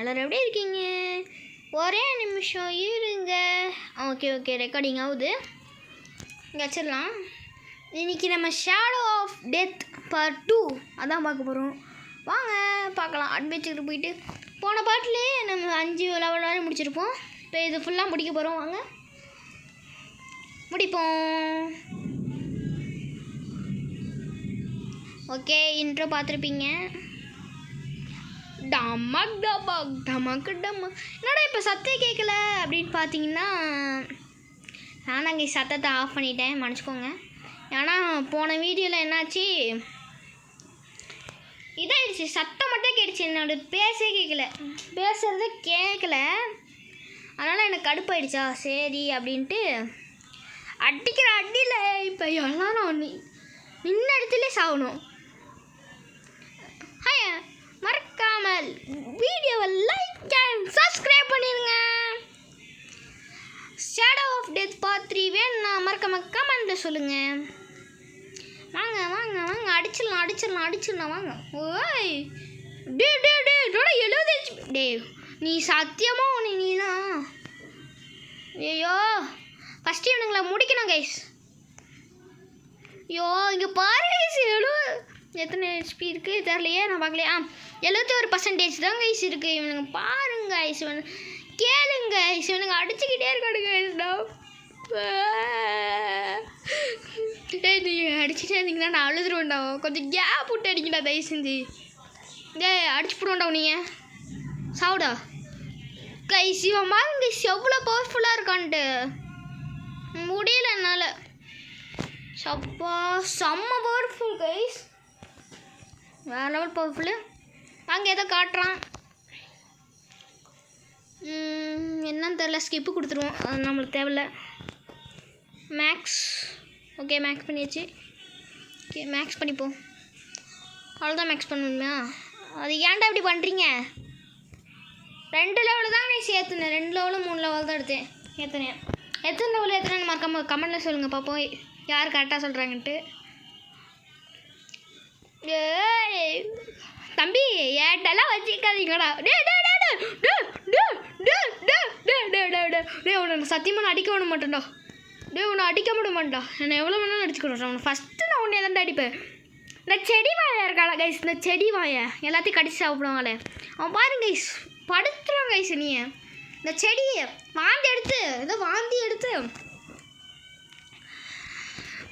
எல்லோரும் எப்படி இருக்கீங்க? ஒரே நிமிஷம் இருங்க. ஓகே ரெக்கார்டிங் ஆகுது. இங்கே வச்சிடலாம். இன்றைக்கி நம்ம ஷேடோ ஆஃப் டெத் பார்ட் 2 அதான் பார்க்க போகிறோம். வாங்க பார்க்கலாம். அட்வென்ச்சருக்கு போயிட்டு போன பாட்டிலே நம்ம 5 லெவல் வரை முடிச்சிருப்போம். இப்போ இது ஃபுல்லாக முடிக்க போகிறோம். வாங்க முடிப்போம். ஓகே, இன்ட்ரோ பார்த்துருப்பீங்க. டமக் டமக் டமக்கு டமக். என்னடா இப்போ சத்தம் கேட்கல அப்படின்னு பார்த்தீங்கன்னா, நான் அங்கே சத்தத்தை ஆஃப் பண்ணிட்டேன், மன்னிச்சிக்கோங்க. ஏன்னா போன வீடியோவில் என்னாச்சு, இதாகிடுச்சு, சத்தம் மட்டும் கேட்டுச்சு, என்னோட பேசுகிறதே கேட்கல. அதனால் எனக்கு கடுப்பாயிடுச்சா, சரி அப்படின்ட்டு அடிக்கிற அடியில் இப்போ எல்லாரும் நின்ன இடத்துலேயே சாகணும். மறக்காமல் வீடியோவை லைக் அண்ட் சப்ஸ்கிரைப் பண்ணிடுங்க. ஷேடோ ஆஃப் டெத் பார்ட் 3 வேணும்னா மறக்காம கமெண்ட்டில் சொல்லுங்கள். வாங்க வாங்க வாங்க அடிச்சிடலாம் வாங்க. ஓய் டே 70 டே, நீ சத்தியமாக நீனா? ஐயோ, ஃபஸ்ட்டு இவனுங்களை முடிக்கணும் கைஸ். ஐயோ இங்கே பாரு கைஸ், எத்தனை ஹெச்பி இருக்குது தெரியலையே, நான் பார்க்கலையா? 71% தான் கைஸ் இருக்குது. இவனுங்க பாருங்க கைஸ், கேளுங்க கைஸ், இவனுங்க அடிச்சுக்கிட்டே இருக்கானுங்க கைஸ். நீங்கள் அடிச்சுட்டே இருந்தீங்கன்னா நான் அழுதுருவேன்டா. கொஞ்சம் கேப் விட்டு அடிக்கண்டா தயவு செஞ்சு. அடிச்சு போடுவோண்டா நீங்கள், சாவுடா கைஸ். இவன் பாருங்க கைஸ் எவ்வளோ பவர்ஃபுல்லாக இருக்கான்ட்டு. முடியல என்னால். சப்பா செம்ம பவர்ஃபுல் கைஸ், வேறு லெவல் பவர்ஃபுல்லு. அங்கே ஏதோ காட்டுறான், என்னன்னு தெரில, ஸ்கிப்பு கொடுத்துருவோம், அது நம்மளுக்கு தேவையில்ல. மேக்ஸ், ஓகே மேக்ஸ் பண்ணியாச்சு. ஓகே மேக்ஸ் பண்ணிப்போம், அவ்வளோதான். மேக்ஸ் பண்ணணுமா? அது ஏன்டா இப்படி பண்ணுறீங்க? 2 லெவலு தான் நான் ஏற்றுனேன், 2 லெவலு 3 லெவல் தான் ஏற்றுனேன். எத்தனை லெவலில் ஏற்றுனேன்னு மறக்காம கமெண்ட்டில் சொல்லுங்கள் பார்ப்போம் யார் கரெக்டாக சொல்கிறாங்கன்ட்டு. தம்பி ஏட்டெல்லாம் வச்சுக்காதீங்கடா. உன்னை சத்தியமாக நான் அடிக்க விட மாட்டேன்டா. உன்னை அடிக்க விட மாட்டேன்டா. என்னை எவ்வளோ வேணாலும் அடிச்சுக்கணும். அவனை ஃபஸ்ட்டு நான் உன்னை எதாண்டா அடிப்பேன். இந்த செடி வாயை இருக்காளா கைஸ், இந்த செடி வாயை எல்லாத்தையும் கடிச்சு சாப்பிடுவாங்களே, அவன் பாருங்க கைஸ் படுத்துருவான் கைஸ். நீ இந்த செடியை வாந்தி எடுத்து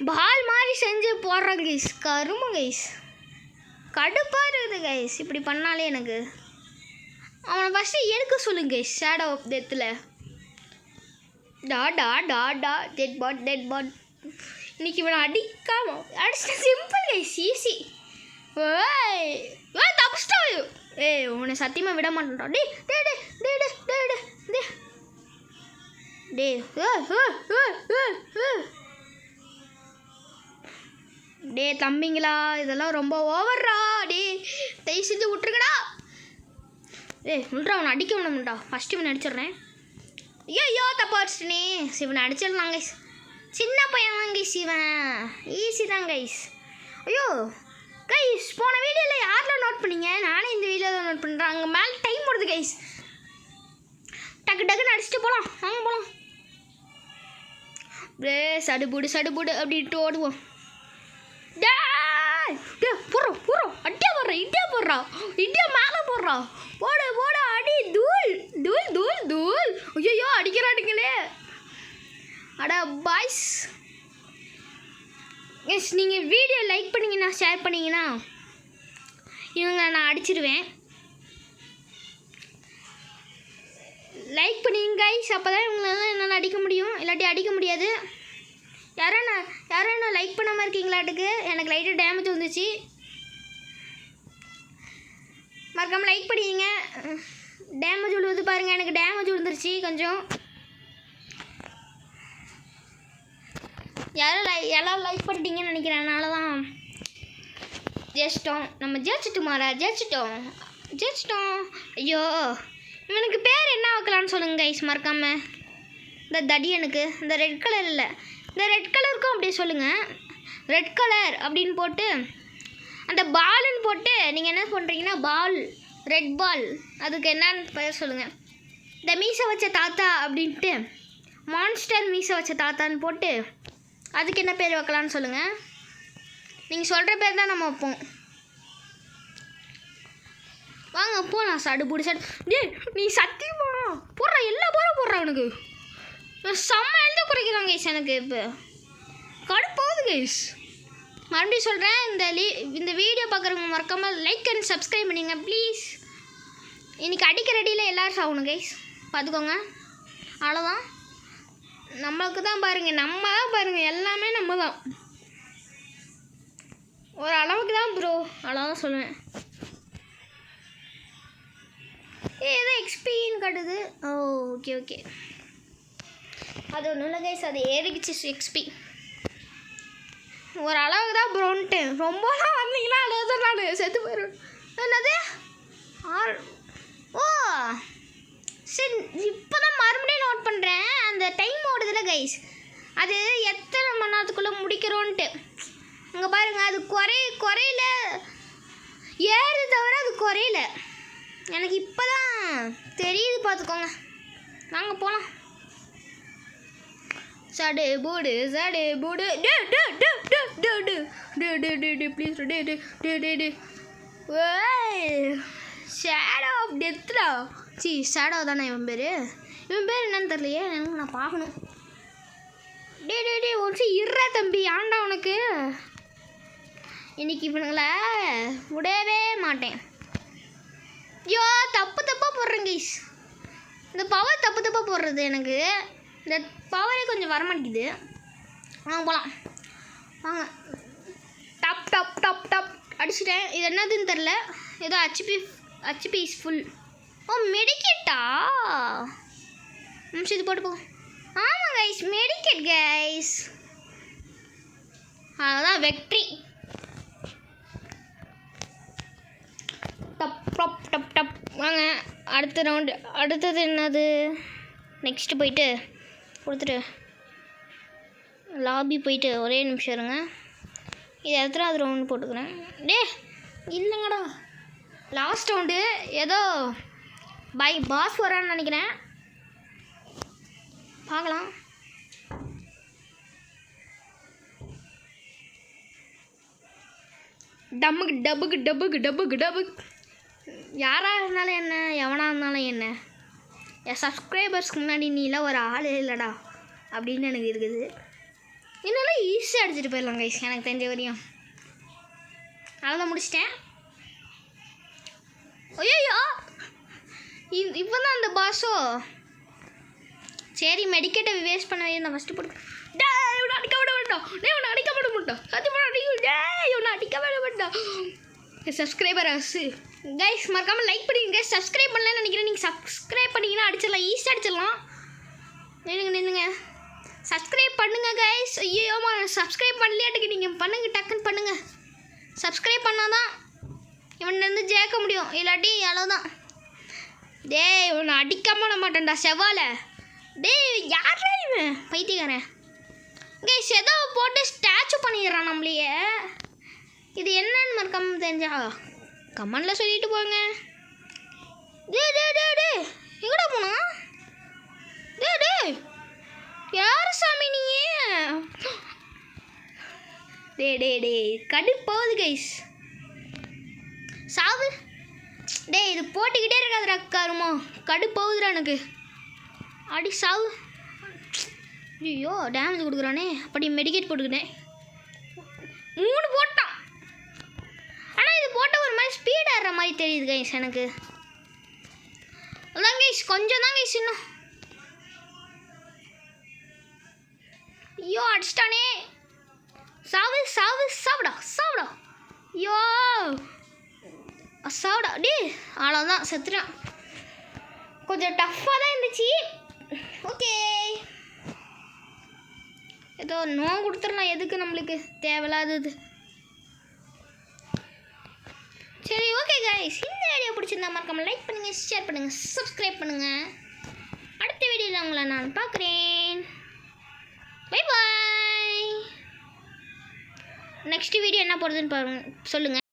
பால் மாதிரி செஞ்சு போடுறாங்க கைஸ். கரும கைஸ், கடுப்பாக இருக்குது கைஸ் இப்படி பண்ணாலே எனக்கு. அவனை ஃபஸ்ட்டு எடுக்க சொல்லுங்க கைஸ். ஷேடோ ஆஃப் டெத்தில் டெட் பாட். இன்னைக்கு இவனை அடிச்சுட்டு சிம்பிள் கைஸ், ஈஸி. தப்பிச்சிட்டா. உன்னை சத்தியமாக விட மாட்டேன்டா. டே தம்பிங்களா, இதெல்லாம் ரொம்ப ஓவர்ரா. தயவு செஞ்சு விட்டுருக்கடா. விட்றா, அவனை அடிக்க விடணும்டா. ஃபஸ்ட்டு இவனை அடிச்சிடுறேன். ஐயோ தப்பா அடிச்சிட்டனே. இவனை அடிச்சிடலாம் கைஸ், சின்ன பையன் தான் கைஸ், இவன் ஈஸி தான் கைஸ். ஐயோ கைஸ், போன வீடியோவில் யாரெல்லாம் நோட் பண்ணீங்க? நானே இந்த வீடியோவில் தான் நோட் பண்ணுறேன். அங்கே மேலே டைம் ஓடுது கைஸ். டக்குன்னு அடிச்சுட்டு போகலாம், வாங்க போகலாம். சடுபுடு அப்படின்ட்டு ஓடுவோம். போடுறோம் இட்டியா மேலே போடுறா. போட அடி, தூள். ஐயோ அடிக்கிறானுங்களே. அடா பாய்ஸ், எஸ் நீங்கள் வீடியோ லைக் பண்ணிங்கன்னா, ஷேர் பண்ணிங்கன்னா இவங்க நான் அடிச்சிடுவேன். லைக் பண்ணிங்க கைஸ், அப்போ தான் இவங்களெல்லாம் என்னால் அடிக்க முடியும், இல்லாட்டி அடிக்க முடியாது. யாரும் என்ன லைக் பண்ணாமல் இருக்கீங்களாட்டுக்கு? எனக்கு லைட்டாக டேமேஜ் வந்துச்சு, மறக்காமல் லைக் பண்ணிங்க. டேமேஜ் விழுவுது பாருங்கள், எனக்கு டேமேஜ் விழுந்துருச்சு கொஞ்சம். எல்லாரும் லைக் பண்ணிட்டீங்கன்னு நினைக்கிறேன். அதனால தான் ஜெயிச்சிட்டோம். ஐயோ இவனுக்கு பேர் என்ன வைக்கலான்னு சொல்லுங்கள் கைஸ் மறக்காமல். இந்த தடியனுக்கு இந்த ரெட் கலர் இல்லை, இந்த ரெட் கலருக்கும் அப்படியே சொல்லுங்கள். ரெட் கலர் அப்படின்னு போட்டு அந்த பாலுன்னு போட்டு நீங்கள் என்ன பண்ணுறீங்கன்னா, பால் ரெட் பால் அதுக்கு என்னன்னு பேர் சொல்லுங்கள். இந்த மீசை வச்ச தாத்தா அப்படின்ட்டு மான்ஸ்டர் மீசை வச்ச தாத்தான்னு போட்டு அதுக்கு என்ன பேர் வைக்கலான்னு சொல்லுங்கள். நீங்கள் சொல்கிற பேர் தான் நம்ம வைப்போம். வாங்க போகலாம். சடுபுடி டே நீ சத்தியமா போடுற எல்லா போகிற போடுற அவனுக்கு செம்ம எழுத குறைக்கிறாங்க கைஸ். எனக்கு இப்போ கடுப்பாகுது கைஸ். மறுபடியும் சொல்கிறேன், இந்த வீடியோ பார்க்குறவங்க மறக்காமல் லைக் அண்ட் சப்ஸ்கிரைப் பண்ணிங்க ப்ளீஸ். இன்றைக்கி அடிக்கிற அடியில் எல்லோரும் சாகணும் கைஸ், பார்த்துக்கோங்க. அவ்வளோதான். நம்மளுக்கு தான் பாருங்கள், நம்ம தான் பாருங்கள், எல்லாமே நம்ம தான். ஒரு அளவுக்கு தான் ப்ரோ, அவ்வளோதான் சொல்லுவேன். ஏதோ எக்ஸ்பின்னு காட்டுது. ஓ ஓகே ஓகே, அது ஒன்றும் இல்லை கைஸ், அது ஏறிக்குச்சு எக்ஸ்பி. ஒரு அளவுக்கு தான் ப்ரோன்ட்டு, ரொம்பலாம் வந்தீங்கன்னா அளவுதான் நான் செத்து போயிடுவேன். என்னது ஓ சரி, இப்போ தான் மறுபடியும் நோட் பண்ணுறேன். அந்த டைம் ஓடுதுல கைஸ், அது எத்தனை மணி நேரத்துக்குள்ளே முடிக்கிறோன்ட்டு. அங்கே பாருங்கள், அது குறையில ஏறு தவிர அது குறையில. எனக்கு இப்போ தான் தெரியுது, பார்த்துக்கோங்க. வாங்க போகலாம். சடே போடு டே டே டே டே டே டே டே டே டே டே ப்ளீஸ் டே டே டே டே டே ஷேடோ ஆஃப் டெத்ரா. ஷேடோ தானே இவன் பேர் என்னன்னு தெரியலையே, எனக்கு நான் பார்க்கணும். டே டே டே ஒரு நிமிஷம் இருறா தம்பி, ஆண்டா உனக்கு இன்னைக்கு இவனுங்கள விடவே மாட்டேன். ஐயோ தப்பாக போடுறேன் கைஸ். இந்த பவர் தப்பாக போடுறது, எனக்கு இந்த பவரே கொஞ்சம் வரமாட்டேங்குது. வாங்க போகலாம் வாங்க. டப் டப் டப் டப் அடிச்சிட்டேன். இது என்னதுன்னு தெரில, ஏதோ ஹெச்பி இஸ் ஃபுல். ஓ மெடிக்கெட்டா, இது போட்டு போ. ஆமாம் கைஸ், மெடிக்கெட் கைஸ், அதுதான் வெக்ட்ரி. டப் டப் டப் டப் வாங்க. அடுத்த ரவுண்டு. அடுத்தது என்னது, நெக்ஸ்ட்டு போயிட்டு கொடுத்துட்டு லாபி போயிட்டு ஒரே நிமிஷம் இருங்க. இது எத்தனாவது ரவுண்டு போட்டுக்கிறேன். டே இல்லைங்கடா, லாஸ்ட் ரவுண்டு. ஏதோ பாஸ் வரான்னு நினைக்கிறேன், பார்க்கலாம். டம்முக்கு டப்புக்கு டப்புக்கு டப்புக்கு டப்புக்கு. யாராக இருந்தாலும் என்ன, எவனாக இருந்தாலும் என்ன, என் சப்ஸ்கிரைபர்ஸ்க்கு முன்னாடி நீலாம் ஒரு ஆளே இல்லைடா அப்படின்னு எனக்கு இருக்குது. இன்னும் ஈஸியாக அடிச்சுட்டு போயிடலாம் கைஸ், எனக்கு தெரிஞ்ச வரையும். அவ்வளோதான், முடிச்சிட்டேன். ஐயோ இப்போ தான் அந்த பாஸோ. சரி மெடிக்கேட்டை வேஸ்ட் பண்ண நான் ஃபஸ்ட்டு போட்டு. இவனை அடிக்க விட வேண்டாம், இவனை அடிக்க விட மாட்டான், சத்தியமாக இவனை அடிக்க விட வேண்டாம். சப்ஸ்கிரைபர் ஆசு கைஸ், மறக்காமல் லைக் பண்ணிங்க கைஸ். சப்ஸ்கிரைப் பண்ணலன்னு நினைக்கிறேன், நீங்கள் சப்ஸ்கிரைப் பண்ணிங்கன்னா அடிச்சிடலாம், ஈஸியாக அடிச்சிடலாம். நின்னுங்க சப்ஸ்கிரைப் பண்ணுங்கள் கைஸ். ஐயோமா சப்ஸ்கிரைப் பண்ணலையாட்டுக்கு நீங்கள் பண்ணுங்கள், டக்குன்னு பண்ணுங்கள். சப்ஸ்கிரைப் பண்ணால் தான் இவன்லேருந்து ஜெயிக்க முடியும், இல்லாட்டி அவ்வளோதான். டேய் இவனை அடிக்காம விட மாட்டேன்டா செவ்வாழை. டேய் யாரா இவன் பைத்தியக்காரன் கைஸ், ஏதோ போட்டு ஸ்டாச்சு பண்ணிடுறான் நம்மளையே. இது என்னன்னு மறக்காமல் தெரிஞ்சா கமெண்டில் சொல்லிட்டு போங்க. டே டே டே டே எங்கடா போனா? டே டே யார் சாமி நீ? டே டே டே கடுப்பாகுது கைஸ். சாவு. டே இது போட்டுக்கிட்டே இருக்காதுடா கருமா, கடுப்பாகுதுடா எனக்கு. அடி சாவு. ஐயோ டேமேஜ் கொடுக்குறானே. அப்படி மெடிக்கேட் போட்டுக்கிட்டேன். 3 போட்டான், ஆனால் இது போட்ட ஒரு மாதிரி ஸ்பீட் ஆடுற மாதிரி தெரியுது கைஸ் எனக்கு. அதான் கைஸ், கொஞ்சம் தான் கைஸ் இன்னும். ஐயோ அடிச்சிட்டானே. சாவு சாவு சாப்பிடா சாப்பிடா. ஐயோ சாப்பிடா. டே அவ்வளோதான், செத்துட்டான். கொஞ்சம் டஃப்பாக தான் இருந்துச்சு. ஓகே ஏதோ நோ கொடுத்துடலாம், எதுக்கு நம்மளுக்கு தேவையில்லாதது. சரி ஓகே கைஸ், இந்த வீடியோ பிடிச்சிருந்தா மறக்காம லைக் பண்ணுங்கள், ஷேர் பண்ணுங்கள், சப்ஸ்கிரைப் பண்ணுங்கள். அடுத்த வீடியோவில் உங்களை நான் பார்க்குறேன். Bye bye. நெக்ஸ்ட் வீடியோ என்ன போடுறதுன்னு பாருங்க, சொல்லுங்கள்.